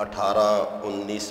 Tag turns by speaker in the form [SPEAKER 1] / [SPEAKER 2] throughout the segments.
[SPEAKER 1] 18, 19,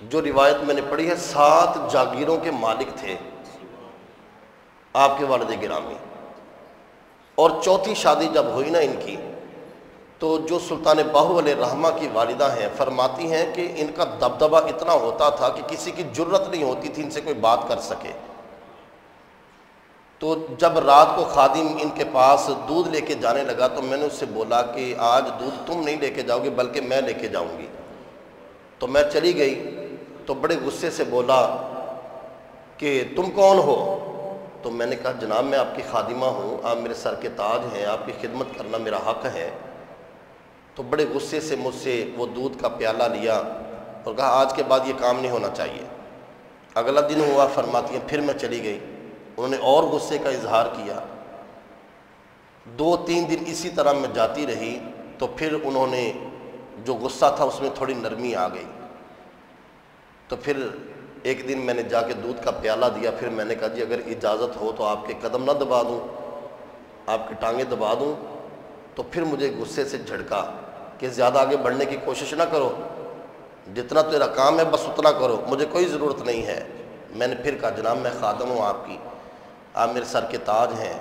[SPEAKER 1] جو روایت میں نے پڑھی ہے 7 جاگیروں کے مالک تھے آپ کے والد گرامی، اور چوتھی شادی جب ہوئی نا ان کی، تو جو سلطان باہو علیہ الرحمہ کی والدہ ہیں فرماتی ہیں کہ ان کا دبدبہ اتنا ہوتا تھا کہ کسی کی جرت نہیں ہوتی تھی ان سے کوئی بات کر سکے۔ تو جب رات کو خادم ان کے پاس دودھ لے کے جانے لگا تو میں نے اس سے بولا کہ آج دودھ تم نہیں لے کے جاؤ گے بلکہ میں لے کے جاؤں گی۔ تو میں چلی گئی تو بڑے غصے سے بولا کہ تم کون ہو؟ تو میں نے کہا جناب میں آپ کی خادمہ ہوں، آپ میرے سر کے تاج ہیں، آپ کی خدمت کرنا میرا حق ہے۔ تو بڑے غصے سے مجھ سے وہ دودھ کا پیالہ لیا اور کہا آج کے بعد یہ کام نہیں ہونا چاہیے۔ اگلا دن ہوا، فرماتی ہیں پھر میں چلی گئی، انہوں نے اور غصے کا اظہار کیا۔ 2-3 دن اسی طرح میں جاتی رہی تو پھر انہوں نے جو غصہ تھا اس میں تھوڑی نرمی آ گئی۔ تو پھر ایک دن میں نے جا کے دودھ کا پیالہ دیا، پھر میں نے کہا جی اگر اجازت ہو تو آپ کے قدم نہ دبا دوں، آپ کی ٹانگیں دبا دوں۔ تو پھر مجھے غصے سے جھڑکا کہ زیادہ آگے بڑھنے کی کوشش نہ کرو، جتنا تیرا کام ہے بس اتنا کرو، مجھے کوئی ضرورت نہیں ہے۔ میں نے پھر کہا جناب میں خادم ہوں آپ کی، آپ میرے سر کے تاج ہیں۔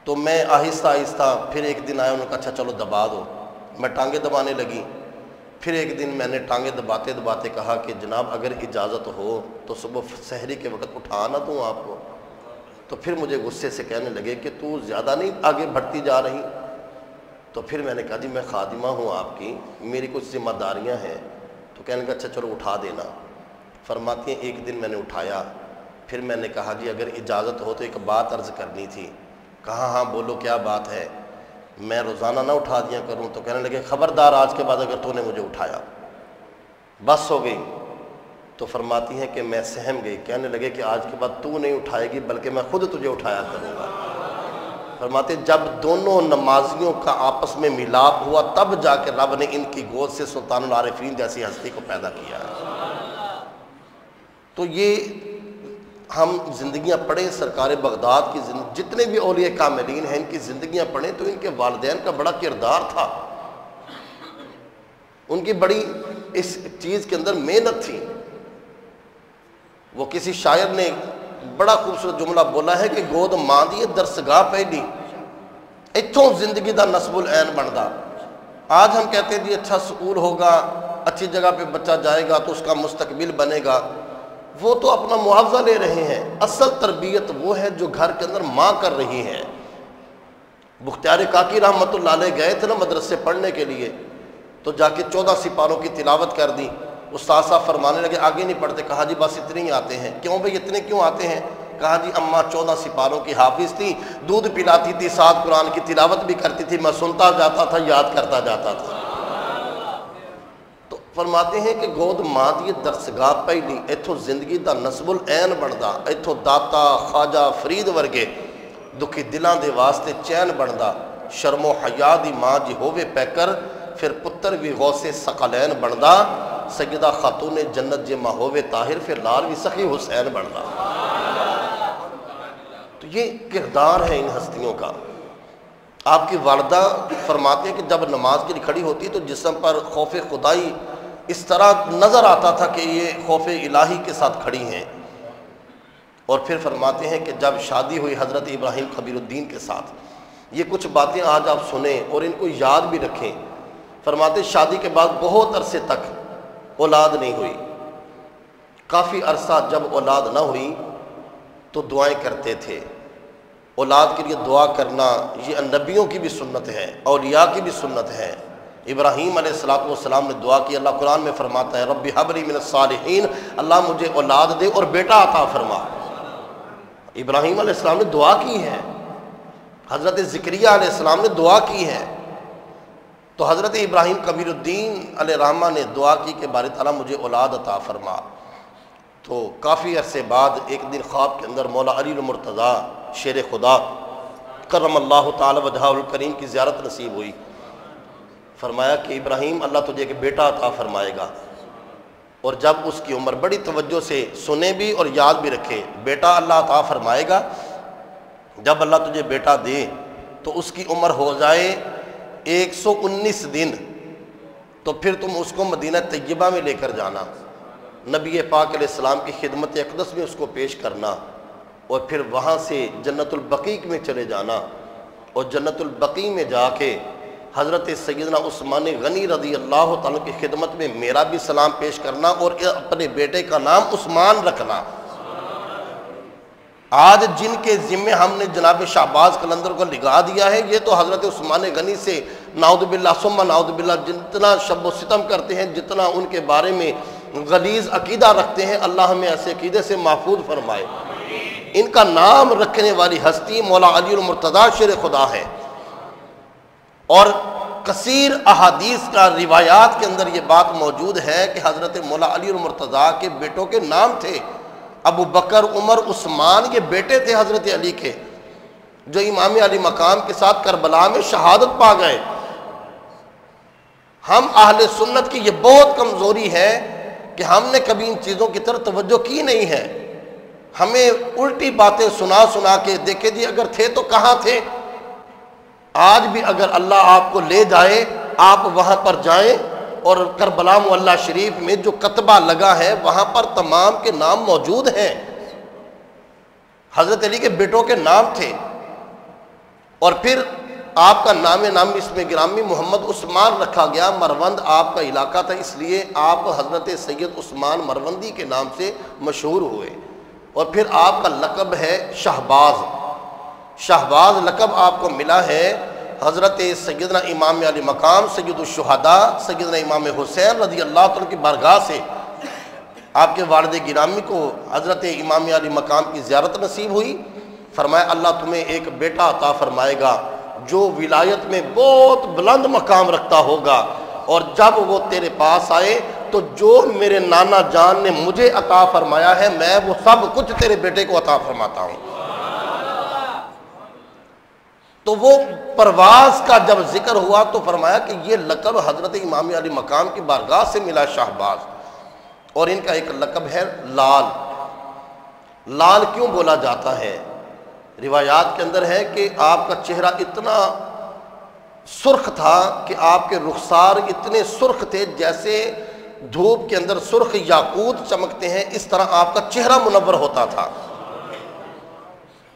[SPEAKER 1] تو میں آہستہ آہستہ پھر ایک دن آیا، انہوں نے کہا اچھا چلو دبا دو، میں ٹانگیں دبانے لگی۔ پھر ایک دن میں نے ٹانگیں دباتے دباتے کہا کہ جناب اگر اجازت ہو تو صبح سحری کے وقت اٹھا نہ دوں آپ کو۔ تو پھر مجھے غصے سے کہنے لگے کہ تو زیادہ نہیں آگے بڑھتی جا رہی؟ تو پھر میں نے کہا جی میں خادمہ ہوں آپ کی، میری کچھ ذمہ داریاں ہیں۔ تو کہنے لگا اچھا چلو اٹھا دینا۔ فرماتی ہیں ایک دن میں نے اٹھایا، پھر میں نے کہا جی اگر اجازت ہو تو ایک بات عرض کرنی تھی۔ کہا ہاں بولو کیا بات ہے، میں روزانہ نہ اٹھا دیا کروں۔ تو کہنے لگے خبردار آج کے بعد اگر تو نے مجھے اٹھایا بس ہو گئی۔ تو فرماتی ہیں کہ میں سہم گئی، کہنے لگے کہ آج کے بعد تو نہیں اٹھائے گی بلکہ میں خود تجھے اٹھایا کروں گا۔ فرماتے جب دونوں نمازیوں کا آپس میں ملاپ ہوا تب جا کے رب نے ان کی گود سے سلطان العارفین جیسی ہستی کو پیدا کیا ہے۔ تو یہ ہم زندگیاں پڑھیں سرکار بغداد کی جتنے بھی اولیاء کاملین ہیں ان کی زندگیاں پڑھیں تو ان کے والدین کا بڑا کردار تھا، ان کی بڑی اس چیز کے اندر محنت تھی۔ وہ کسی شاعر نے بڑا خوبصورت جملہ بولا ہے کہ گود ماں دی درسگاہ پہلی اتھوں زندگی دا نصب العین بندا۔ آج ہم کہتے ہیں جی اچھا سکول ہوگا، اچھی جگہ پہ بچہ جائے گا تو اس کا مستقبل بنے گا، وہ تو اپنا معاوضہ لے رہے ہیں۔ اصل تربیت وہ ہے جو گھر کے اندر ماں کر رہی ہے۔ بختیار کاکی رحمۃ اللہ علیہ گئے تھے نا مدرسے پڑھنے کے لیے، تو جا کے 14 سپاروں کی تلاوت کر دی۔ استاد صاحب فرمانے لگے آگے نہیں پڑھتے، کہا جی بس اتنے ہی آتے ہیں۔ کیوں بھئی اتنے کیوں آتے ہیں؟ کہا جی اماں 14 سپاروں کی حافظ تھی، دودھ پلاتی تھی، ساتھ قرآن کی تلاوت بھی کرتی تھی، میں سنتا جاتا تھا، یاد کرتا جاتا تھا۔ تو فرماتے ہیں کہ گود ماں دی درسگاہ پہلی ایتھوں زندگی دا نصب العین بندا، ایتھوں داتا خواجہ فرید ورگے دکھی دلاں دے واسطے چین بندا۔ شرم و حیا دی ماں جی ہووے پیکر پھر پتر بھی غوث ثقلین بندا۔ سیدہ خاتون جنت جے ماں ہووے طاہر پھر لال بھی سخی حسین بندا۔ تو یہ کردار ہے ان ہستیوں کا۔ آپ کی والدہ فرماتے ہیں کہ جب نماز کے لیے کھڑی ہوتی تو جسم پر خوف خدائی اس طرح نظر آتا تھا کہ یہ خوف الہی کے ساتھ کھڑی ہیں۔ اور پھر فرماتے ہیں کہ جب شادی ہوئی حضرت ابراہیم خبیر الدین کے ساتھ، یہ کچھ باتیں آج آپ سنیں اور ان کو یاد بھی رکھیں۔ فرماتے شادی کے بعد بہت عرصے تک اولاد نہیں ہوئی، کافی عرصہ جب اولاد نہ ہوئی تو دعائیں کرتے تھے۔ اولاد کے لیے دعا کرنا یہ نبیوں کی بھی سنت ہے، اولیاء کی بھی سنت ہے۔ ابراہیم علیہ السلام نے دعا کی، اللہ قرآن میں فرماتا ہے رب ہب لی من الصالحین، اللہ مجھے اولاد دے اور بیٹا عطا فرما۔ ابراہیم علیہ السلام نے دعا کی ہے، حضرت زکریا علیہ السلام نے دعا کی ہے، تو حضرت ابراہیم کبیر الدین علیہ الرحمہ نے دعا کی کہ باری تعالیٰ مجھے اولاد عطا فرما۔ تو کافی عرصے بعد ایک دن خواب کے اندر مولا علی المرتضیٰ شیر خدا کرم اللہ تعالی وجہہ الکریم کی زیارت نصیب ہوئی۔ فرمایا کہ ابراہیم اللہ تجھے ایک بیٹا عطا فرمائے گا، اور جب اس کی عمر بڑی توجہ سے سنے بھی اور یاد بھی رکھے، بیٹا اللہ عطا فرمائے گا، جب اللہ تجھے بیٹا دے تو اس کی عمر ہو جائے 119 دن، تو پھر تم اس کو مدینہ طیبہ میں لے کر جانا۔ نبی پاک علیہ السلام کی خدمت اقدس میں اس کو پیش کرنا، اور پھر وہاں سے جنت البقیع میں چلے جانا، اور جنت البقیع میں جا کے حضرت سیدنا عثمان غنی رضی اللہ تعالیٰ کی خدمت میں میرا بھی سلام پیش کرنا اور اپنے بیٹے کا نام عثمان رکھنا۔ آج جن کے ذمے ہم نے جناب شہباز قلندر کو لگا دیا ہے، یہ تو حضرت عثمان غنی سے نعوذ باللہ ثم نعوذ باللہ جتنا شب و ستم کرتے ہیں، جتنا ان کے بارے میں غلیظ عقیدہ رکھتے ہیں، اللہ ہمیں ایسے عقیدے سے محفوظ فرمائے۔ ان کا نام رکھنے والی ہستی مولا علی المرتضیٰ شیر خدا ہے، اور کثیر احادیث کا روایات کے اندر یہ بات موجود ہے کہ حضرت مولا علی المرتضیٰ کے بیٹوں کے نام تھے ابو بکر، عمر، عثمان، یہ بیٹے تھے حضرت علی کے، جو امام علی مقام کے ساتھ کربلا میں شہادت پا گئے۔ ہم اہل سنت کی یہ بہت کمزوری ہے کہ ہم نے کبھی ان چیزوں کی طرف توجہ کی نہیں ہے، ہمیں الٹی باتیں سنا سنا کے دیکھے جی اگر تھے تو کہاں تھے۔ آج بھی اگر اللہ آپ کو لے جائے، آپ وہاں پر جائیں، اور کربلا معلی شریف میں جو کتبہ لگا ہے وہاں پر تمام کے نام موجود ہیں، حضرت علی کے بیٹوں کے نام تھے۔ اور پھر آپ کا نام اس میں گرامی محمد عثمان رکھا گیا، مروند آپ کا علاقہ تھا، اس لیے آپ حضرت سید عثمان مروندی کے نام سے مشہور ہوئے۔ اور پھر آپ کا لقب ہے شہباز، شہباز لقب آپ کو ملا ہے حضرت سیدنا امام علی مقام سید الشہداء سیدنا امام حسین رضی اللہ عنہ کی بارگاہ سے۔ آپ کے والد گرامی کو حضرت امام علی مقام کی زیارت نصیب ہوئی، فرمایا اللہ تمہیں ایک بیٹا عطا فرمائے گا جو ولایت میں بہت بلند مقام رکھتا ہوگا، اور جب وہ تیرے پاس آئے تو جو میرے نانا جان نے مجھے عطا فرمایا ہے میں وہ سب کچھ تیرے بیٹے کو عطا فرماتا ہوں۔ تو وہ پرواز کا جب ذکر ہوا تو فرمایا کہ یہ لقب حضرت امام علی مقام کی بارگاہ سے ملا شہباز، اور ان کا ایک لقب ہے لال۔ لال کیوں بولا جاتا ہے؟ روایات کے اندر ہے کہ آپ کا چہرہ اتنا سرخ تھا کہ آپ کے رخسار اتنے سرخ تھے جیسے دھوپ کے اندر سرخ یاقوت چمکتے ہیں، اس طرح آپ کا چہرہ منور ہوتا تھا۔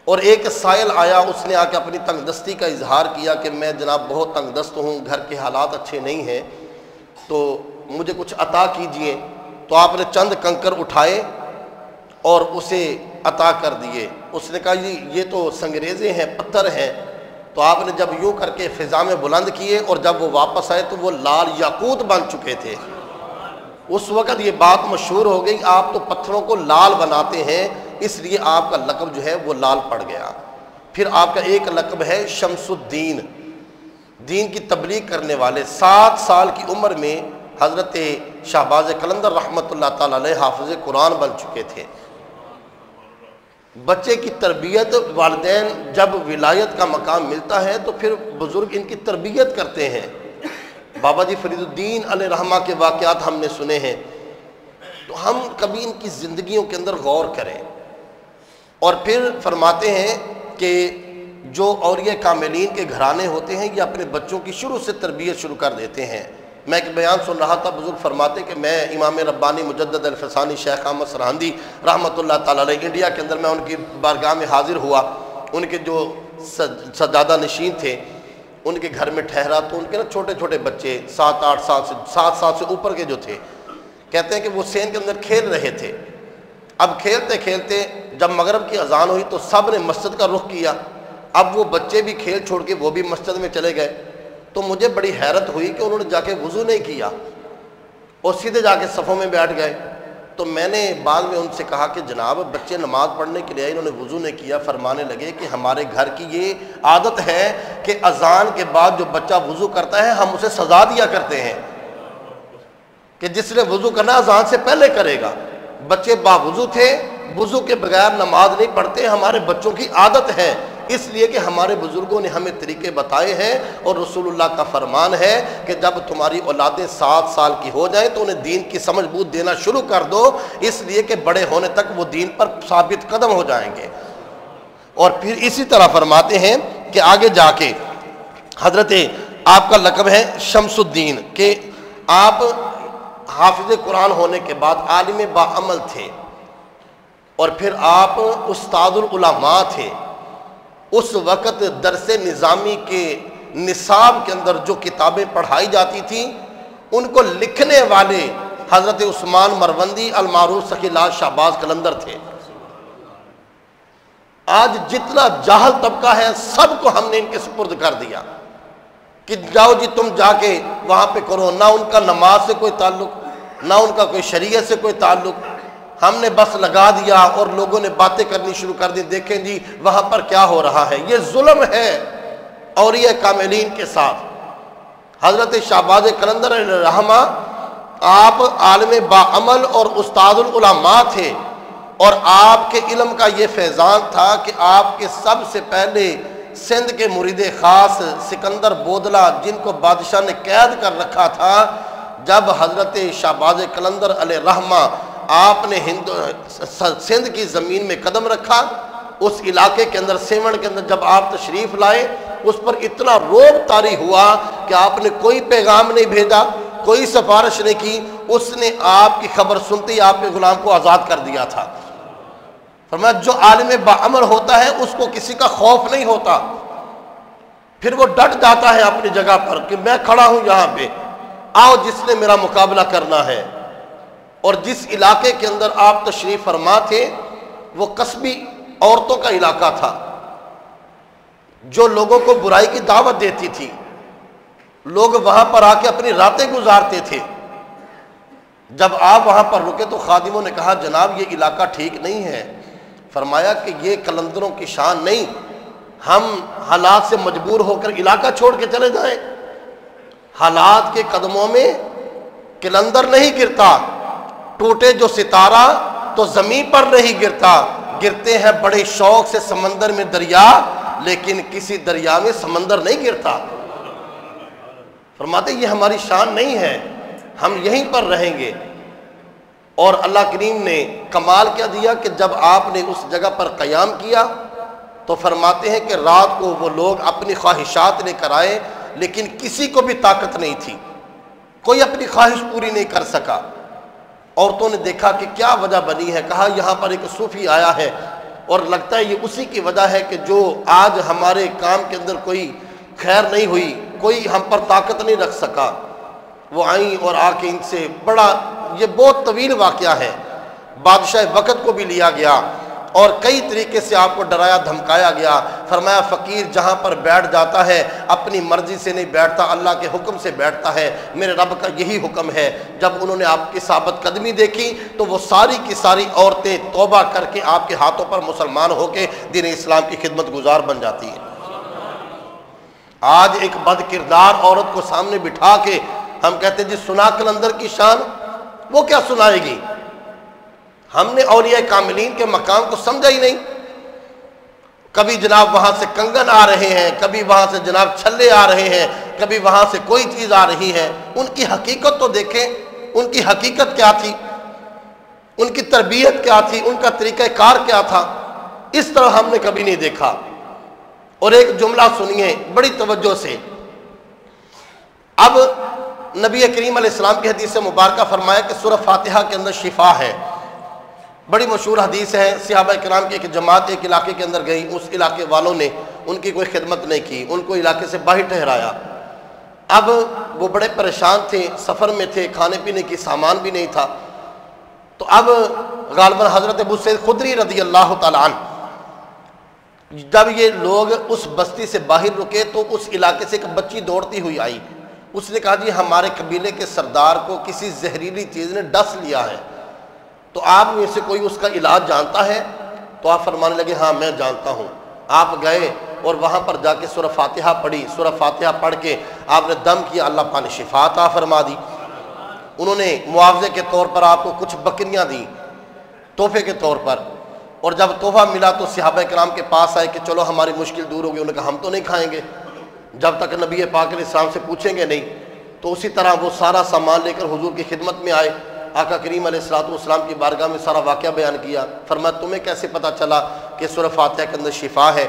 [SPEAKER 1] اور ایک سائل آیا، اس نے آ کے اپنی تنگ دستی کا اظہار کیا کہ میں جناب بہت تنگ دست ہوں، گھر کے حالات اچھے نہیں ہیں، تو مجھے کچھ عطا کیجئے۔ تو آپ نے چند کنکر اٹھائے اور اسے عطا کر دیے۔ اس نے کہا جی یہ تو سنگریزے ہیں، پتھر ہیں۔ تو آپ نے جب یوں کر کے فضا میں بلند کیے، اور جب وہ واپس آئے تو وہ لال یاقوت بن چکے تھے۔ اس وقت یہ بات مشہور ہو گئی آپ تو پتھروں کو لال بناتے ہیں، اس لیے آپ کا لقب جو ہے وہ لال پڑ گیا۔ پھر آپ کا ایک لقب ہے شمس الدین، دین کی تبلیغ کرنے والے۔ 7 سال کی عمر میں حضرت شہباز قلندر رحمۃ اللہ تعالی علیہ حافظ قرآن بن چکے تھے۔ بچے کی تربیت، والدین جب ولایت کا مقام ملتا ہے تو پھر بزرگ ان کی تربیت کرتے ہیں۔ بابا جی فرید الدین علیہ رحمہ کے واقعات ہم نے سنے ہیں، تو ہم کبھی ان کی زندگیوں کے اندر غور کریں۔ اور پھر فرماتے ہیں کہ جو اولیاء کاملین کے گھرانے ہوتے ہیں یہ اپنے بچوں کی شروع سے تربیت شروع کر دیتے ہیں۔ میں ایک بیان سن رہا تھا، بزرگ فرماتے کہ میں امام ربانی مجدد الفسانی شیخ احمد سرہندی رحمۃ اللہ تعالی علیہ انڈیا کے اندر میں ان کی بارگاہ میں حاضر ہوا، ان کے جو سجادہ نشین تھے ان کے گھر میں ٹھہرا، تو ان کے نا چھوٹے چھوٹے بچے 7 سال سے اوپر کے جو تھے، کہتے ہیں کہ وہ سین کے اندر کھیل رہے تھے۔ اب کھیلتے کھیلتے جب مغرب کی اذان ہوئی تو سب نے مسجد کا رخ کیا۔ اب وہ بچے بھی کھیل چھوڑ کے وہ بھی مسجد میں چلے گئے، تو مجھے بڑی حیرت ہوئی کہ انہوں نے جا کے وضو نہیں کیا اور سیدھے جا کے صفوں میں بیٹھ گئے۔ تو میں نے بعد میں ان سے کہا کہ جناب بچے نماز پڑھنے کے لیے آئے، انہوں نے وضو نہیں کیا۔ فرمانے لگے کہ ہمارے گھر کی یہ عادت ہے کہ اذان کے بعد جو بچہ وضو کرتا ہے ہم اسے سزا دیا کرتے ہیں کہ جس نے وضو کرنا اذان سے پہلے کرے گا۔ بچے باوضو تھے، وضو کے بغیر نماز نہیں پڑھتے، ہمارے بچوں کی عادت ہے، اس لیے کہ ہمارے بزرگوں نے ہمیں طریقے بتائے ہیں، اور رسول اللہ کا فرمان ہے کہ جب تمہاری اولادیں 7 سال کی ہو جائیں تو انہیں دین کی سمجھ بوجھ دینا شروع کر دو، اس لیے کہ بڑے ہونے تک وہ دین پر ثابت قدم ہو جائیں گے۔ اور پھر اسی طرح فرماتے ہیں کہ آگے جا کے حضرت آپ کا لقب ہے شمس الدین، کہ آپ حافظ قرآن ہونے کے بعد عالم باعمل تھے، اور پھر آپ استاد العلماء تھے۔ اس وقت درس نظامی کے نصاب کے اندر جو کتابیں پڑھائی جاتی تھیں ان کو لکھنے والے حضرت عثمان مروندی المعروف سخی لال شہباز قلندر تھے۔ آج جتنا جاہل طبقہ ہے سب کو ہم نے ان کے سپرد کر دیا کہ جاؤ جی تم جا کے وہاں پہ کرو، نہ ان کا نماز سے کوئی تعلق، نہ ان کا کوئی شریعت سے کوئی تعلق، ہم نے بس لگا دیا اور لوگوں نے باتیں کرنی شروع کر دی، دیکھیں جی وہاں پر کیا ہو رہا ہے۔ یہ ظلم ہے اولیاء کاملین کے ساتھ۔ حضرت شہباز قلندر علیہ رحمہ آپ عالم باعمل اور استاد العلماء تھے، اور آپ کے علم کا یہ فیضان تھا کہ آپ کے سب سے پہلے سندھ کے مرید خاص سکندر بودلہ، جن کو بادشاہ نے قید کر رکھا تھا، جب حضرت شہباز قلندر علیہ رحمہ آپ نے سندھ کی زمین میں قدم رکھا، اس علاقے کے اندر سیون کے اندر جب آپ تشریف لائے، اس پر اتنا روب طاری ہوا کہ آپ نے کوئی پیغام نہیں بھیجا، کوئی سفارش نہیں کی، اس نے آپ کی خبر سنتے ہی آپ کے غلام کو آزاد کر دیا تھا۔ فرمایا جو عالم باعمل ہوتا ہے اس کو کسی کا خوف نہیں ہوتا، پھر وہ ڈٹ جاتا ہے اپنی جگہ پر کہ میں کھڑا ہوں یہاں پہ، آؤ جس نے میرا مقابلہ کرنا ہے۔ اور جس علاقے کے اندر آپ تشریف فرما تھے وہ قصبی عورتوں کا علاقہ تھا، جو لوگوں کو برائی کی دعوت دیتی تھی، لوگ وہاں پر آ کے اپنی راتیں گزارتے تھے۔ جب آپ وہاں پر رکے تو خادموں نے کہا جناب یہ علاقہ ٹھیک نہیں ہے۔ فرمایا کہ یہ قلندروں کی شان نہیں، ہم حالات سے مجبور ہو کر علاقہ چھوڑ کے چلے جائیں۔ حالات کے قدموں میں قلندر نہیں گرتا، ٹوٹے جو ستارہ تو زمین پر نہیں گرتا، گرتے ہیں بڑے شوق سے سمندر میں دریا، لیکن کسی دریا میں سمندر نہیں گرتا۔ فرماتے یہ ہماری شان نہیں ہے، ہم یہیں پر رہیں گے۔ اور اللہ کریم نے کمال کیا دیا کہ جب آپ نے اس جگہ پر قیام کیا تو فرماتے ہیں کہ رات کو وہ لوگ اپنی خواہشات لے کر آئے، لیکن کسی کو بھی طاقت نہیں تھی، کوئی اپنی خواہش پوری نہیں کر سکا۔ عورتوں نے دیکھا کہ کیا وجہ بنی ہے، کہا یہاں پر ایک صوفی آیا ہے اور لگتا ہے یہ اسی کی وجہ ہے کہ جو آج ہمارے کام کے اندر کوئی خیر نہیں ہوئی، کوئی ہم پر طاقت نہیں رکھ سکا۔ وہ آئیں اور آ کے ان سے بڑا، یہ بہت طویل واقعہ ہے، بادشاہ وقت کو بھی لیا گیا اور کئی طریقے سے آپ کو ڈرایا دھمکایا گیا۔ فرمایا فقیر جہاں پر بیٹھ جاتا ہے اپنی مرضی سے نہیں بیٹھتا، اللہ کے حکم سے بیٹھتا ہے، میرے رب کا یہی حکم ہے۔ جب انہوں نے آپ کی ثابت قدمی دیکھی تو وہ ساری کی ساری عورتیں توبہ کر کے آپ کے ہاتھوں پر مسلمان ہو کے دین اسلام کی خدمت گزار بن جاتی ہیں۔ آج ایک بد کردار عورت کو سامنے بٹھا کے ہم کہتے ہیں جی سنا قلندر کی شان، وہ کیا سنائے گی؟ ہم نے اولیاء کاملین کے مقام کو سمجھا ہی نہیں۔ کبھی جناب وہاں سے کنگن آ رہے ہیں، کبھی وہاں سے جناب چھلے آ رہے ہیں، کبھی وہاں سے کوئی چیز آ رہی ہے۔ ان کی حقیقت تو دیکھیں، ان کی حقیقت کیا تھی، ان کی تربیت کیا تھی، ان کا طریقہ کار کیا تھا، اس طرح ہم نے کبھی نہیں دیکھا۔ اور ایک جملہ سنیے بڑی توجہ سے، اب نبی کریم علیہ السلام کی حدیث مبارکہ فرمایا کہ سورہ فاتحہ کے اندر شفا ہے، بڑی مشہور حدیث ہے۔ صحابہ کرام کی ایک جماعت ایک علاقے کے اندر گئی، اس علاقے والوں نے ان کی کوئی خدمت نہیں کی، ان کو علاقے سے باہر ٹھہرایا۔ اب وہ بڑے پریشان تھے، سفر میں تھے، کھانے پینے کی سامان بھی نہیں تھا، تو اب غالباً حضرت ابو سعید خدری رضی اللہ تعالیٰ عنہ جب یہ لوگ اس بستی سے باہر رکے تو اس علاقے سے ایک بچی دوڑتی ہوئی آئی۔ اس نے کہا جی ہمارے قبیلے کے سردار کو کسی زہریلی چیز نے ڈس لیا ہے، تو آپ میں سے کوئی اس کا علاج جانتا ہے؟ تو آپ فرمانے لگے ہاں میں جانتا ہوں۔ آپ گئے اور وہاں پر جا کے سورہ فاتحہ پڑھی، سورہ فاتحہ پڑھ کے آپ نے دم کیا، اللہ پاک نے شفا عطا فرما دی۔ انہوں نے معاوضے کے طور پر آپ کو کچھ بکریاں دیں تحفے کے طور پر، اور جب تحفہ ملا تو صحابہ کرام کے پاس آئے کہ چلو ہماری مشکل دور ہوگی۔ انہوں نے کہا ہم تو نہیں کھائیں گے جب تک نبی پاک علیہ السلام سے پوچھیں گے نہیں۔ تو اسی طرح وہ سارا سامان لے کر حضور کی خدمت میں آئے، آقا کریم علیہ السلام کی بارگاہ میں سارا واقعہ بیان کیا۔ فرمایا تمہیں کیسے پتہ چلا کہ سورہ فاتحہ کے اندر شفا ہے؟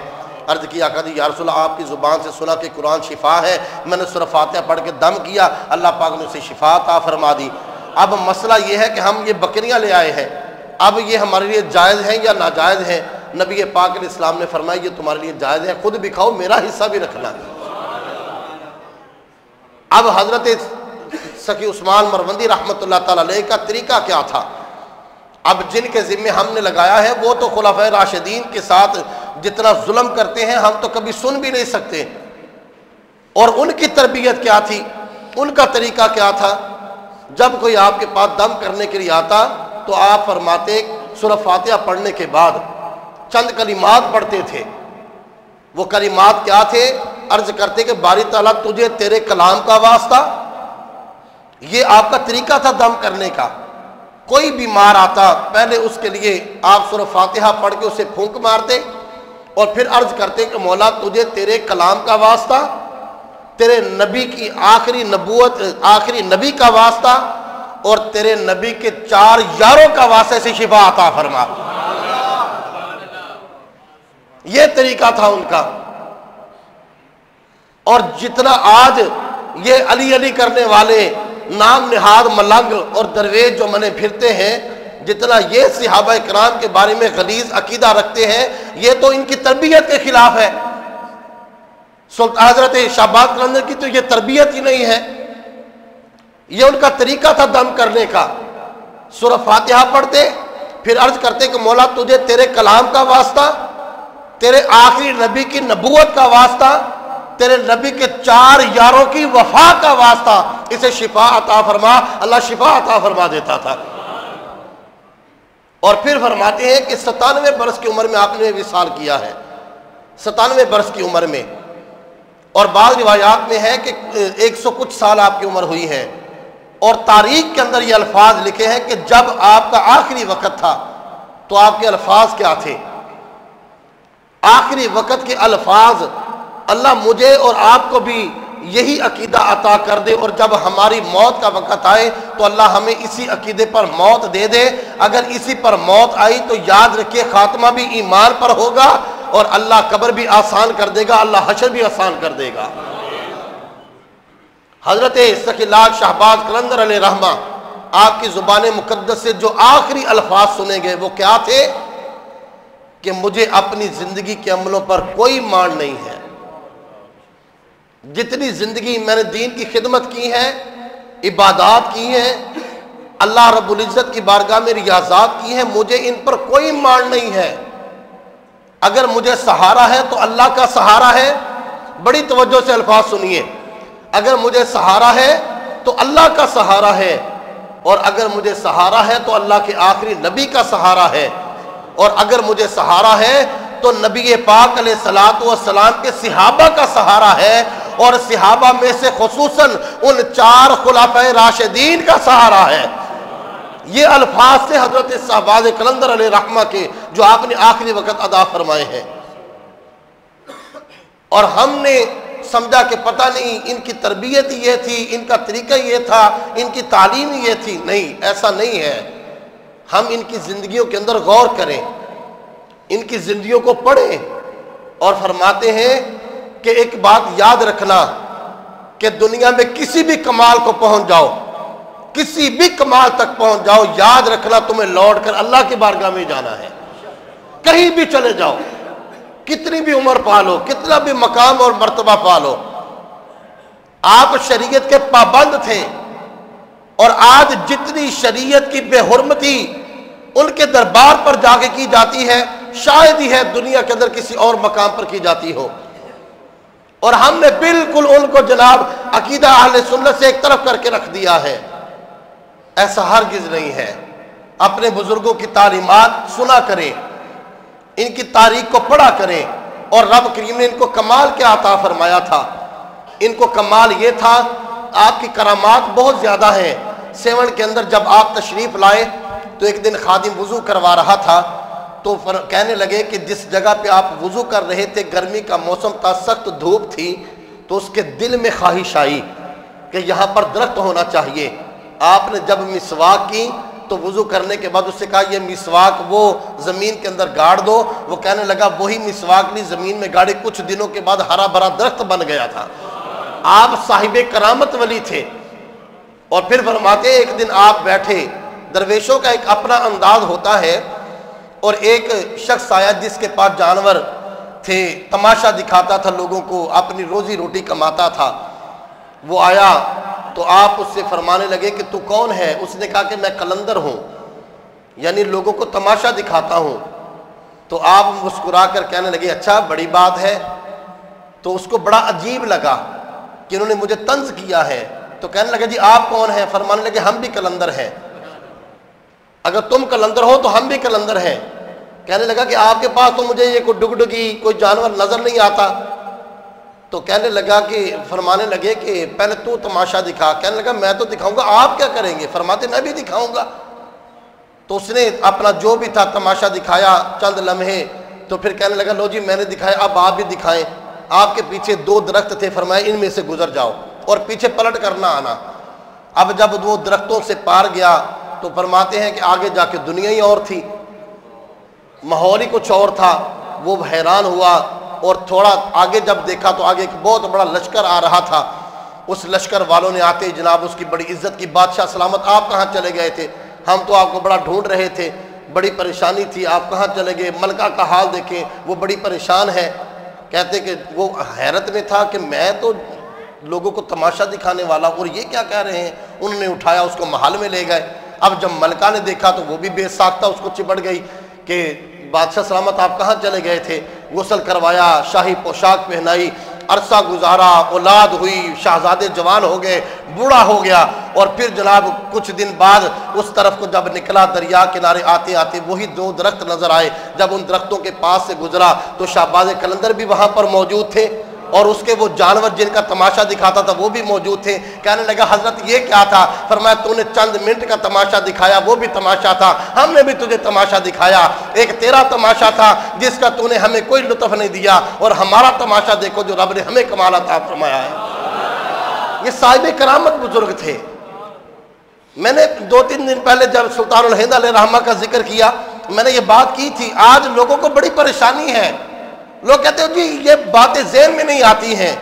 [SPEAKER 1] عرض کی آقا جی یا رسول اللہ آپ کی زبان سے سنا کہ قرآن شفا ہے، میں نے سورہ فاتحہ پڑھ کے دم کیا، اللہ پاک نے اسے شفا عطا فرما دی۔ اب مسئلہ یہ ہے کہ ہم یہ بکریاں لے آئے ہیں، اب یہ ہمارے لیے جائز ہیں یا ناجائز ہیں؟ نبی پاک علیہ السلام نے فرمایا یہ تمہارے لیے جائز ہے، خود بھی کھاؤ، میرا حصہ بھی رکھنا۔ اب حضرت سخی عثمان مروندی رحمۃ اللہ تعالی علیہ کا طریقہ کیا تھا؟ اب جن کے ذمے ہم نے لگایا ہے وہ تو خلفائے راشدین کے ساتھ جتنا ظلم کرتے ہیں ہم تو کبھی سن بھی نہیں سکتے، اور ان کی تربیت کیا تھی، ان کا طریقہ کیا تھا؟ جب کوئی آپ کے پاس دم کرنے کے لیے آتا تو آپ فرماتے سورہ فاتحہ پڑھنے کے بعد چند کلمات پڑھتے تھے۔ وہ کلمات کیا تھے؟ عرض کرتے کہ باری تعالیٰ تجھے تیرے کلام کا واسطہ۔ یہ آپ کا طریقہ تھا دم کرنے کا۔ کوئی بیمار آتا پہلے اس کے لیے آپ سورہ فاتحہ پڑھ کے اسے پھونک مارتے اور پھر عرض کرتے کہ مولا تجھے تیرے کلام کا واسطہ، تیرے نبی کی آخری نبوت، آخری نبی کا واسطہ، اور تیرے نبی کے 4 یاروں کا واسطے سے شفا عطا فرما۔ یہ طریقہ تھا ان کا۔ اور جتنا آج یہ علی علی کرنے والے نام نہاد ملنگ اور درویش جو منے پھرتے ہیں، جتنا یہ صحابہ کرام کے بارے میں غلیظ عقیدہ رکھتے ہیں، یہ تو ان کی تربیت کے خلاف ہے۔ سلطان حضرت شہباز قلندر کی تو یہ تربیت ہی نہیں ہے، یہ ان کا طریقہ تھا دم کرنے کا۔ سورہ فاتحہ پڑھتے پھر عرض کرتے کہ مولا تجھے تیرے کلام کا واسطہ، تیرے آخری نبی کی نبوت کا واسطہ، تیرے نبی کے 4 یاروں کی وفا کا واسطہ، اسے شفا عطا فرما۔ اللہ شفا عطا فرما دیتا تھا۔ اور پھر فرماتے ہیں کہ 97 برس کی عمر میں آپ نے وصال کیا ہے، 97 برس کی عمر میں، اور بعض روایات میں ہے کہ 100 کچھ سال آپ کی عمر ہوئی ہے۔ اور تاریخ کے اندر یہ الفاظ لکھے ہیں کہ جب آپ کا آخری وقت تھا تو آپ کے الفاظ کیا تھے؟ آخری وقت کے الفاظ، اللہ مجھے اور آپ کو بھی یہی عقیدہ عطا کر دے، اور جب ہماری موت کا وقت آئے تو اللہ ہمیں اسی عقیدے پر موت دے دے۔ اگر اسی پر موت آئی تو یاد رکھیے خاتمہ بھی ایمان پر ہوگا، اور اللہ قبر بھی آسان کر دے گا، اللہ حشر بھی آسان کر دے گا۔ حضرت سخی لاکھ شہباز قلندر علیہ رحمہ، آپ کی زبان مقدس سے جو آخری الفاظ سنے گئے وہ کیا تھے؟ کہ مجھے اپنی زندگی کے عملوں پر کوئی مان نہیں ہے، جتنی زندگی میں نے دین کی خدمت کی ہے، عبادات کی ہیں، اللہ رب العزت کی بارگاہ میں ریاضات کی ہیں، مجھے ان پر کوئی مان نہیں ہے۔ اگر مجھے سہارا ہے تو اللہ کا سہارا ہے، بڑی توجہ سے الفاظ سنیے، اگر مجھے سہارا ہے تو اللہ کا سہارا ہے، اور اگر مجھے سہارا ہے تو اللہ کے آخری نبی کا سہارا ہے، اور اگر مجھے سہارا ہے تو نبی پاک علیہ الصلوۃ والسلام کے صحابہ کا سہارا ہے، اور صحابہ میں سے خصوصاً ان 4 خلفائے راشدین کا سہارا ہے۔ یہ الفاظ سے حضرت شہباز قلندر علیہ رحمہ کے جو آپ نے آخری وقت ادا فرمائے ہیں، اور ہم نے سمجھا کہ پتہ نہیں ان کی تربیت یہ تھی، ان کا طریقہ یہ تھا، ان کی تعلیم یہ تھی۔ نہیں، ایسا نہیں ہے۔ ہم ان کی زندگیوں کے اندر غور کریں، ان کی زندگیوں کو پڑھیں، اور فرماتے ہیں کہ ایک بات یاد رکھنا کہ دنیا میں کسی بھی کمال کو پہنچ جاؤ، کسی بھی کمال تک پہنچ جاؤ، یاد رکھنا تمہیں لوٹ کر اللہ کی بارگاہ میں جانا ہے۔ کہیں بھی چلے جاؤ، کتنی بھی عمر پالو، کتنا بھی مقام اور مرتبہ پالو، آپ شریعت کے پابند تھے، اور آج جتنی شریعت کی بے حرمتی ان کے دربار پر جا کے کی جاتی ہے، شاید ہی ہے دنیا کے اندر کسی اور مقام پر کی جاتی ہو۔ اور ہم نے بالکل ان کو جناب عقیدہ اہل سنت سے ایک طرف کر کے رکھ دیا ہے۔ ایسا ہرگز نہیں ہے۔ اپنے بزرگوں کی تعلیمات سنا کریں، ان کی تاریخ کو پڑھا کریں، اور رب کریم نے ان کو کمال کیا عطا فرمایا تھا؟ ان کو کمال یہ تھا، آپ کی کرامات بہت زیادہ ہیں۔ سیون کے اندر جب آپ تشریف لائے تو ایک دن خادم وضو کروا رہا تھا، تو کہنے لگے کہ جس جگہ پہ آپ وضو کر رہے تھے گرمی کا موسم تھا، سخت دھوپ تھی، تو اس کے دل میں خواہش آئی کہ یہاں پر درخت ہونا چاہیے۔ آپ نے جب مسواک کی تو وضو کرنے کے بعد اس سے کہا یہ مسواک وہ زمین کے اندر گاڑ دو۔ وہ کہنے لگا وہی مسواک لی زمین میں گاڑی، کچھ دنوں کے بعد ہرا بھرا درخت بن گیا تھا۔ آپ صاحب کرامت ولی تھے، اور پھر فرماتے ہیں ایک دن آپ بیٹھے، درویشوں کا ایک اپنا انداز ہوتا ہے، اور ایک شخص آیا جس کے پاس جانور تھے، تماشا دکھاتا تھا لوگوں کو، اپنی روزی روٹی کماتا تھا۔ وہ آیا تو آپ اس سے فرمانے لگے کہ تو کون ہے؟ اس نے کہا کہ میں قلندر ہوں، یعنی لوگوں کو تماشا دکھاتا ہوں۔ تو آپ مسکرا کر کہنے لگے اچھا بڑی بات ہے۔ تو اس کو بڑا عجیب لگا کہ انہوں نے مجھے طنز کیا ہے، تو کہنے لگا جی آپ کون ہیں؟ فرمانے لگے ہم بھی قلندر ہیں، اگر تم قلندر ہو تو ہم بھی قلندر ہیں۔ کہنے لگا کہ آپ کے پاس تو مجھے یہ کوئی ڈگڈگی کوئی جانور نظر نہیں آتا۔ تو کہنے لگا کہ فرمانے لگے کہ پہلے تو تماشا دکھا۔ کہنے لگا میں تو دکھاؤں گا، آپ کیا کریں گے؟ فرماتے میں بھی دکھاؤں گا۔ تو اس نے اپنا جو بھی تھا تماشا دکھایا چند لمحے، تو پھر کہنے لگا لو جی میں نے دکھایا، اب آپ بھی دکھائیں۔ آپ کے پیچھے 2 درخت تھے، فرمایا ان میں سے گزر جاؤ اور پیچھے پلٹ کر نہ آنا۔ اب جب وہ درختوں سے پار گیا تو فرماتے ہیں کہ آگے جا کے دنیا ہی اور تھی، ماحول ہی کچھ اور تھا۔ وہ حیران ہوا، اور تھوڑا آگے جب دیکھا تو آگے ایک بہت بڑا لشکر آ رہا تھا۔ اس لشکر والوں نے آتے جناب اس کی بڑی عزت کی، بادشاہ سلامت آپ کہاں چلے گئے تھے؟ ہم تو آپ کو بڑا ڈھونڈ رہے تھے، بڑی پریشانی تھی، آپ کہاں چلے گئے؟ ملکہ کا حال دیکھیں، وہ بڑی پریشان ہے۔ کہتے کہ وہ حیرت میں تھا کہ میں تو لوگوں کو تماشا دکھانے والا، اور یہ کیا کہہ رہے ہیں؟ انہوں نے اٹھایا اس کو محل میں لے گئے۔ اب جب ملکہ نے دیکھا تو وہ بھی بے ساختہ اس کو چپٹ گئی کہ بادشاہ سلامت آپ کہاں چلے گئے تھے؟ غسل کروایا، شاہی پوشاک پہنائی، عرصہ گزارا، اولاد ہوئی، شہزادے جوان ہو گئے، بوڑھا ہو گیا۔ اور پھر جناب کچھ دن بعد اس طرف کو جب نکلا، دریا کنارے آتے آتے وہی 2 درخت نظر آئے۔ جب ان درختوں کے پاس سے گزرا تو شہباز قلندر بھی وہاں پر موجود تھے، اور اس کے وہ جانور جن کا تماشا دکھاتا تھا وہ بھی موجود تھے۔ کہنے لگا حضرت یہ کیا تھا؟ فرمایا تو نے چند منٹ کا تماشا دکھایا، وہ بھی تماشا تھا، ہم نے بھی تجھے تماشا دکھایا۔ ایک تیرا تماشا تھا جس کا تو نے ہمیں کوئی لطف نہیں دیا، اور ہمارا تماشا دیکھو جو رب نے ہمیں کمال عطا فرمایا ہے۔ یہ صاحب کرامت بزرگ تھے۔ میں نے 2-3 دن پہلے جب سلطان الہند علیہ رحمہ کا ذکر کیا، میں نے یہ بات کی تھی۔ آج لوگوں کو بڑی پریشانی ہے، لوگ کہتے ہیں جی یہ باتیں ذہن میں نہیں آتی ہیں،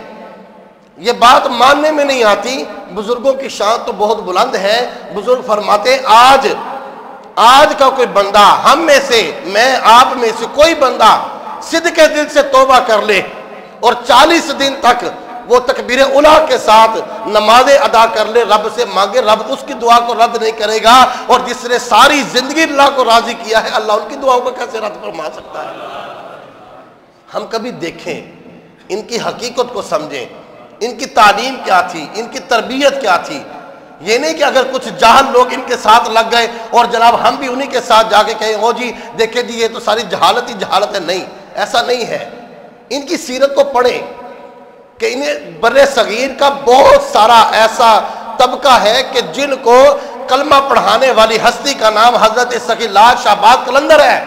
[SPEAKER 1] یہ بات ماننے میں نہیں آتی۔ بزرگوں کی شان تو بہت بلند ہے۔ بزرگ فرماتے آج کا کوئی بندہ ہم میں سے، میں آپ میں سے کوئی بندہ صدق دل سے توبہ کر لے اور 40 دن تک وہ تکبیر اولیٰ کے ساتھ نمازیں ادا کر لے، رب سے مانگے، رب اس کی دعا کو رد نہیں کرے گا۔ اور جس نے ساری زندگی اللہ کو راضی کیا ہے، اللہ ان کی دعاؤں کو کیسے رد فرما سکتا ہے؟ ہم کبھی دیکھیں، ان کی حقیقت کو سمجھیں، ان کی تعلیم کیا تھی، ان کی تربیت کیا تھی۔ یہ نہیں کہ اگر کچھ جاہل لوگ ان کے ساتھ لگ گئے اور جناب ہم بھی انہی کے ساتھ جا کے کہیں او جی دیکھیں جی یہ تو ساری جہالت ہی جہالت ہے۔ نہیں، ایسا نہیں ہے۔ ان کی سیرت کو پڑھیں کہ انہیں بر صغیر کا بہت سارا ایسا طبقہ ہے کہ جن کو کلمہ پڑھانے والی ہستی کا نام حضرت سخی اللہ شہباز قلندر ہے۔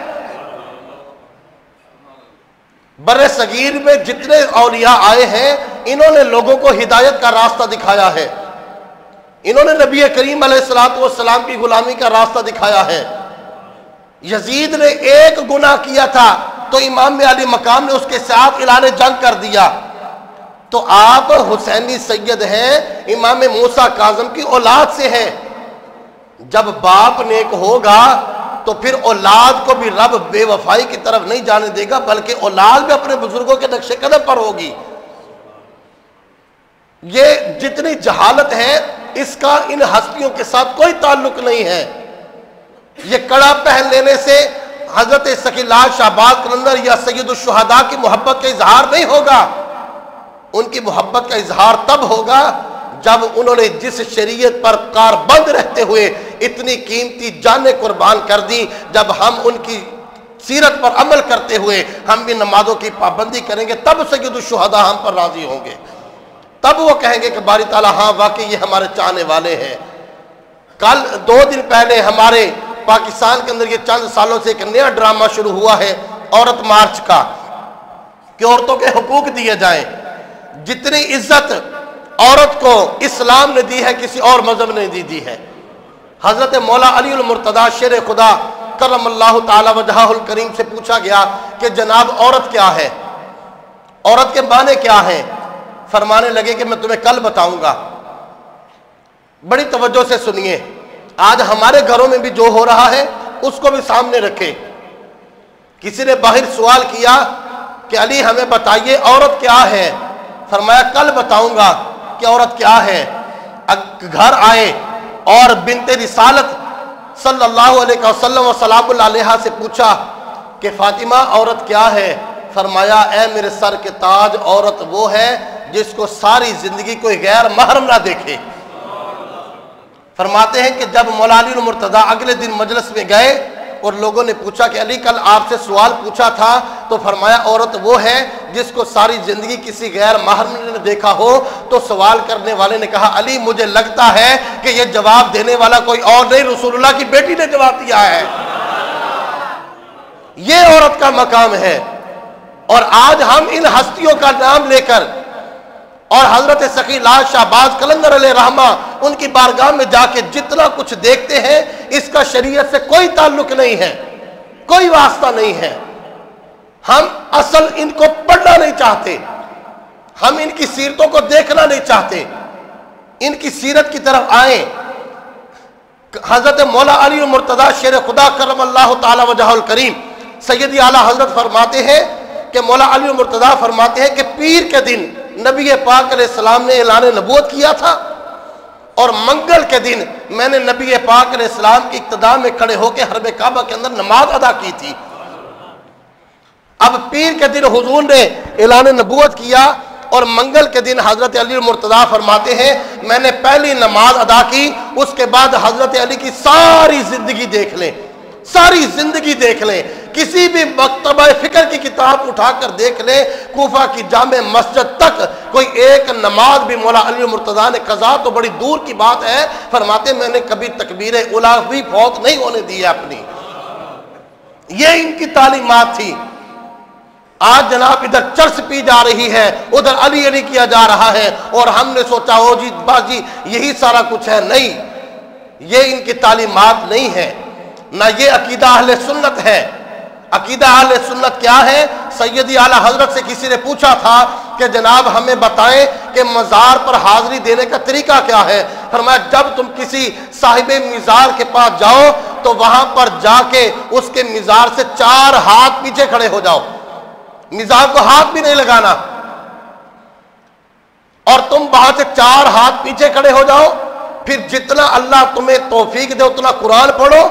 [SPEAKER 1] بر صغیر میں جتنے اولیاء آئے ہیں انہوں نے لوگوں کو ہدایت کا راستہ دکھایا ہے، انہوں نے نبی کریم علیہ السلام کی غلامی کا راستہ دکھایا ہے۔ یزید نے ایک گناہ کیا تھا تو امام علی مقام نے اس کے ساتھ اعلان جنگ کر دیا۔ تو آپ حسینی سید ہیں، امام موسیٰ کاظم کی اولاد سے ہیں۔ جب باپ نیک ہوگا تو پھر اولاد کو بھی رب بے وفائی کی طرف نہیں جانے دے گا، بلکہ اولاد بھی اپنے بزرگوں کے نقش قدم پر ہوگی۔ یہ جتنی جہالت ہے اس کا ان ہستیوں کے ساتھ کوئی تعلق نہیں ہے۔ یہ کڑا پہن لینے سے حضرت سخی اللہ شہباز قلندر یا سید الشہداء کی محبت کا اظہار نہیں ہوگا۔ ان کی محبت کا اظہار تب ہوگا جب انہوں نے جس شریعت پر کاربند رہتے ہوئے اتنی قیمتی جانیں قربان کر دی، جب ہم ان کی سیرت پر عمل کرتے ہوئے ہم بھی نمازوں کی پابندی کریں گے، تب سید الشہداء ہم پر راضی ہوں گے، تب وہ کہیں گے کہ باری تعالیٰ ہاں واقعی یہ ہمارے چاہنے والے ہیں۔ کل 2 دن پہلے ہمارے پاکستان کے اندر یہ چند سالوں سے ایک نیا ڈرامہ شروع ہوا ہے عورت مارچ کا، کہ عورتوں کے حقوق دیے جائیں۔ جتنی عزت عورت کو اسلام نے دی ہے کسی اور مذہب نے دی ہے۔ حضرت مولا علی المرتضیٰ شیر خدا کرم اللہ تعالی وجہہ الکریم سے پوچھا گیا کہ جناب عورت کیا ہے، عورت کے معنی کیا ہیں؟ فرمانے لگے کہ میں تمہیں کل بتاؤں گا۔ بڑی توجہ سے سنیے، آج ہمارے گھروں میں بھی جو ہو رہا ہے اس کو بھی سامنے رکھے۔ کسی نے باہر سوال کیا کہ علی ہمیں بتائیے عورت کیا ہے؟ فرمایا کل بتاؤں گا کہ عورت کیا ہے۔ گھر آئے اور بنت رسالت صلی اللہ علیہ وسلم و سلام اللہ علیہ سے پوچھا کہ فاطمہ عورت کیا ہے؟ فرمایا اے میرے سر کے تاج، عورت وہ ہے جس کو ساری زندگی کوئی غیر محرم نہ دیکھے۔ فرماتے ہیں کہ جب مولا علی المرتضیٰ اگلے دن مجلس میں گئے اور لوگوں نے پوچھا کہ علی کل آپ سے سوال پوچھا تھا، تو فرمایا عورت وہ ہے جس کو ساری زندگی کسی غیر محرم نے دیکھا ہو۔ تو سوال کرنے والے نے کہا علی مجھے لگتا ہے کہ یہ جواب دینے والا کوئی اور نہیں، رسول اللہ کی بیٹی نے جواب دیا ہے۔ یہ عورت کا مقام ہے۔ اور آج ہم ان ہستیوں کا نام لے کر اور حضرت سخی لال شہباز قلندر علیہ رحمہ ان کی بارگاہ میں جا کے جتنا کچھ دیکھتے ہیں اس کا شریعت سے کوئی تعلق نہیں ہے، کوئی واسطہ نہیں ہے۔ ہم اصل ان کو پڑھنا نہیں چاہتے، ہم ان کی سیرتوں کو دیکھنا نہیں چاہتے، ان کی سیرت کی طرف آئیں۔ حضرت مولا علی المرتضیٰ شیر خدا کرم اللہ تعالی وجہہ الکریم سیدی اعلیٰ حضرت فرماتے ہیں کہ مولا علی المرتضیٰ فرماتے ہیں کہ پیر کے دن نبی پاک علیہ السلام نے اعلان نبوت کیا تھا، اور منگل کے دن میں نے نبی پاک علیہ السلام کی اقتداء میں کھڑے ہو کے حرم کعبہ کے اندر نماز ادا کی تھی۔ اب پیر کے دن حضور نے اعلان نبوت کیا اور منگل کے دن حضرت علی المرتضیٰ فرماتے ہیں میں نے پہلی نماز ادا کی، اس کے بعد حضرت علی کی ساری زندگی دیکھ لیں، ساری زندگی دیکھ لیں، کسی بھی مکتبہ فکر کی کتاب اٹھا کر دیکھ لیں، کوفہ کی جامع مسجد تک کوئی ایک نماز بھی مولا علی المرتضیٰ نے قضا تو بڑی دور کی بات ہے، فرماتے میں نے کبھی تکبیر اولیٰ بھی فوت نہیں ہونے دی ہے اپنی۔ یہ ان کی تعلیمات تھی۔ آج جناب ادھر چرس پی جا رہی ہے، ادھر علی علی کیا جا رہا ہے، اور ہم نے سوچا ہو جی باجی یہی سارا کچھ ہے۔ نہیں، یہ ان کی تعلیمات نہیں ہے، نہ یہ عقیدہ اہل سنت ہے۔ عقیدہ اہل سنت کیا ہے؟ سیدی اعلیٰ حضرت سے کسی نے پوچھا تھا کہ جناب ہمیں بتائیں کہ مزار پر حاضری دینے کا طریقہ کیا ہے؟ فرمایا جب تم کسی صاحب مزار کے پاس جاؤ تو وہاں پر جا کے اس کے مزار سے 4 ہاتھ پیچھے کھڑے ہو جاؤ، مزار کو ہاتھ بھی نہیں لگانا، اور تم وہاں سے 4 ہاتھ پیچھے کھڑے ہو جاؤ، پھر جتنا اللہ تمہیں توفیق دے اتنا قرآن پڑھو،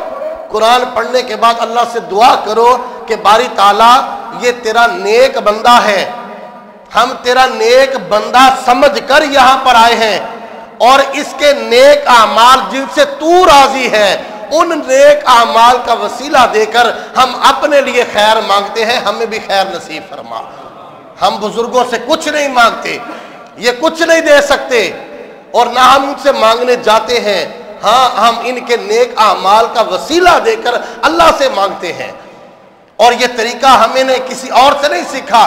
[SPEAKER 1] قرآن پڑھنے کے بعد اللہ سے دعا کرو کہ باری تعالیٰ یہ تیرا نیک بندہ ہے، ہم تیرا نیک بندہ سمجھ کر یہاں پر آئے ہیں، اور اس کے نیک اعمال جن سے تو راضی ہے ان نیک اعمال کا وسیلہ دے کر ہم اپنے لیے خیر مانگتے ہیں، ہمیں بھی خیر نصیب فرما۔ ہم بزرگوں سے کچھ نہیں مانگتے، یہ کچھ نہیں دے سکتے، اور نہ ہم ان سے مانگنے جاتے ہیں، ہاں ہم ان کے نیک اعمال کا وسیلہ دے کر اللہ سے مانگتے ہیں۔ اور یہ طریقہ ہمیں نے کسی اور سے نہیں سیکھا،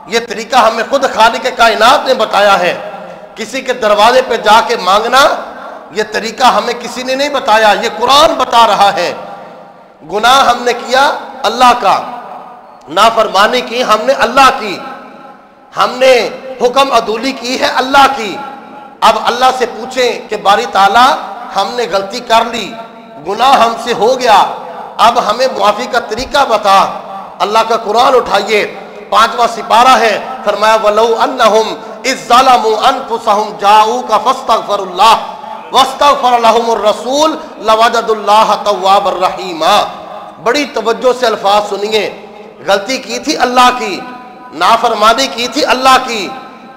[SPEAKER 1] یہ طریقہ ہمیں خود خالق کائنات نے بتایا ہے۔ کسی کے دروازے پہ جا کے مانگنا یہ طریقہ ہمیں کسی نے نہیں بتایا، یہ قرآن بتا رہا ہے۔ گناہ ہم نے کیا اللہ کا، نافرمانی کی ہم نے اللہ کی، ہم نے حکم عدولی کی ہے اللہ کی۔ اب اللہ سے پوچھیں کہ باری تعالیٰ ہم نے غلطی کر لی، گناہ ہم سے ہو گیا، اب ہمیں معافی کا طریقہ بتا۔ اللہ کا قرآن اٹھائیے، 5واں سپارہ ہے، فرمایا وَلَوْ أَنَّهُمْ إِذْ ظَلَمُوا أَنفُسَهُمْ جَاءُوكَ فَاسْتَغْفَرُوا اللَّهَ وَاسْتَغْفَرَ لَهُمُ الرَّسُولُ لَوَجَدُوا اللَّهَ تَوَّابًا رَحِيمًا۔ بڑی توجہ سے الفاظ سنیے، غلطی کی تھی اللہ کی، نافرمانی کی تھی اللہ کی،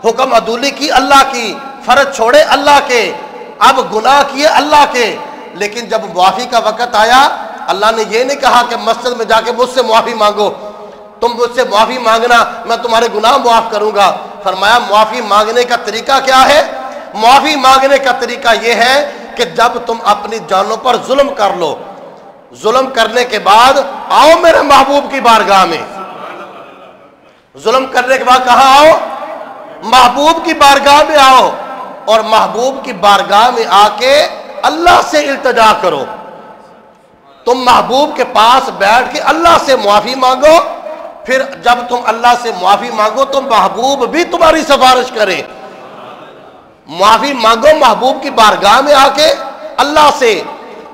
[SPEAKER 1] حکم عدولی کی اللہ کی، فرض چھوڑے اللہ کے، اب گناہ کیے اللہ کے، لیکن جب معافی کا وقت آیا اللہ نے یہ نہیں کہا کہ مسجد میں جا کے مجھ سے معافی مانگو، تم مجھ سے معافی مانگنا میں تمہارے گناہ معاف کروں گا۔ فرمایا معافی مانگنے کا طریقہ کیا ہے؟ معافی مانگنے کا طریقہ یہ ہے کہ جب تم اپنی جانوں پر ظلم کر لو، ظلم کرنے کے بعد آؤ میرے محبوب کی بارگاہ میں، ظلم کرنے کے بعد کہاں آؤ؟ محبوب کی بارگاہ میں آؤ، اور محبوب کی بارگاہ میں آ کے اللہ سے التجا کرو۔ تم محبوب کے پاس بیٹھ کے اللہ سے معافی مانگو، پھر جب تم اللہ سے معافی مانگو تو محبوب بھی تمہاری سفارش کرے۔ معافی مانگو محبوب کی بارگاہ میں آ کے اللہ سے،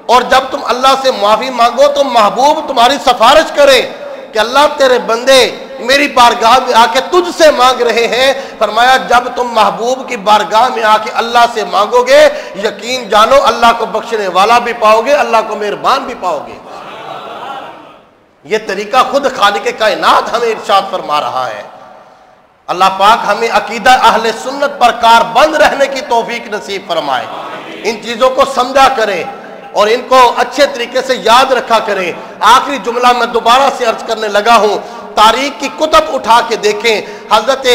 [SPEAKER 1] اور جب تم اللہ سے معافی مانگو تو محبوب تمہاری سفارش کرے کہ اللہ تیرے بندے میری بارگاہ میں آ کے تجھ سے مانگ رہے ہیں۔ فرمایا جب تم محبوب کی بارگاہ میں آ کے اللہ سے مانگو گے، یقین جانو اللہ کو بخشنے والا بھی پاؤ گے، اللہ کو مہربان بھی پاؤ گے۔ یہ طریقہ خود خالق کائنات ہمیں ارشاد فرما رہا ہے۔ اللہ پاک ہمیں عقیدہ اہل سنت پر کار بند رہنے کی توفیق نصیب فرمائے، ان چیزوں کو سمجھا کریں اور ان کو اچھے طریقے سے یاد رکھا کریں۔ آخری جملہ میں دوبارہ سے عرض کرنے لگا ہوں، تاریخ کی کتب اٹھا کے دیکھیں، حضرت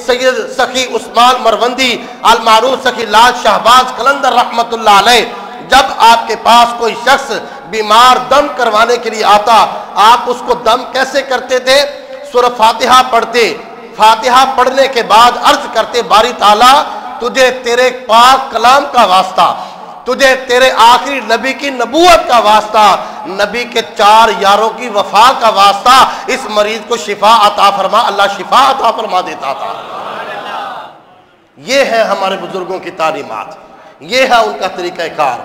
[SPEAKER 1] سید سخی عثمان مروندی المعروف سخی لاج شہباز قلندر رحمت اللہ علیہ، جب آپ کے پاس کوئی شخص بیمار دم کروانے کے لیے آتا، آپ اس کو دم کیسے کرتے تھے؟ سورہ فاتحہ پڑھتے، فاتحہ پڑھنے کے بعد عرض کرتے باری تعالیٰ تجھے تیرے پاک کلام کا واسطہ، تجھے تیرے آخری نبی کی نبوت کا واسطہ، نبی کے 4 یاروں کی وفا کا واسطہ، اس مریض کو شفا عطا فرما۔ اللہ شفا عطا فرما دیتا تھا۔ یہ ہے ہمارے بزرگوں کی تعلیمات، یہ ہے ان کا طریقہ کار۔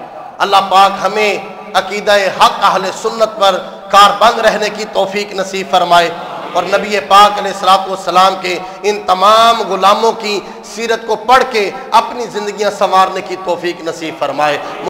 [SPEAKER 1] اللہ پاک ہمیں عقیدہ حق اہل سنت پر کاربند رہنے کی توفیق نصیب فرمائے، اور نبی پاک علیہ الصلوۃ والسلام کے ان تمام غلاموں کی سیرت کو پڑھ کے اپنی زندگیاں سنوارنے کی توفیق نصیب فرمائے۔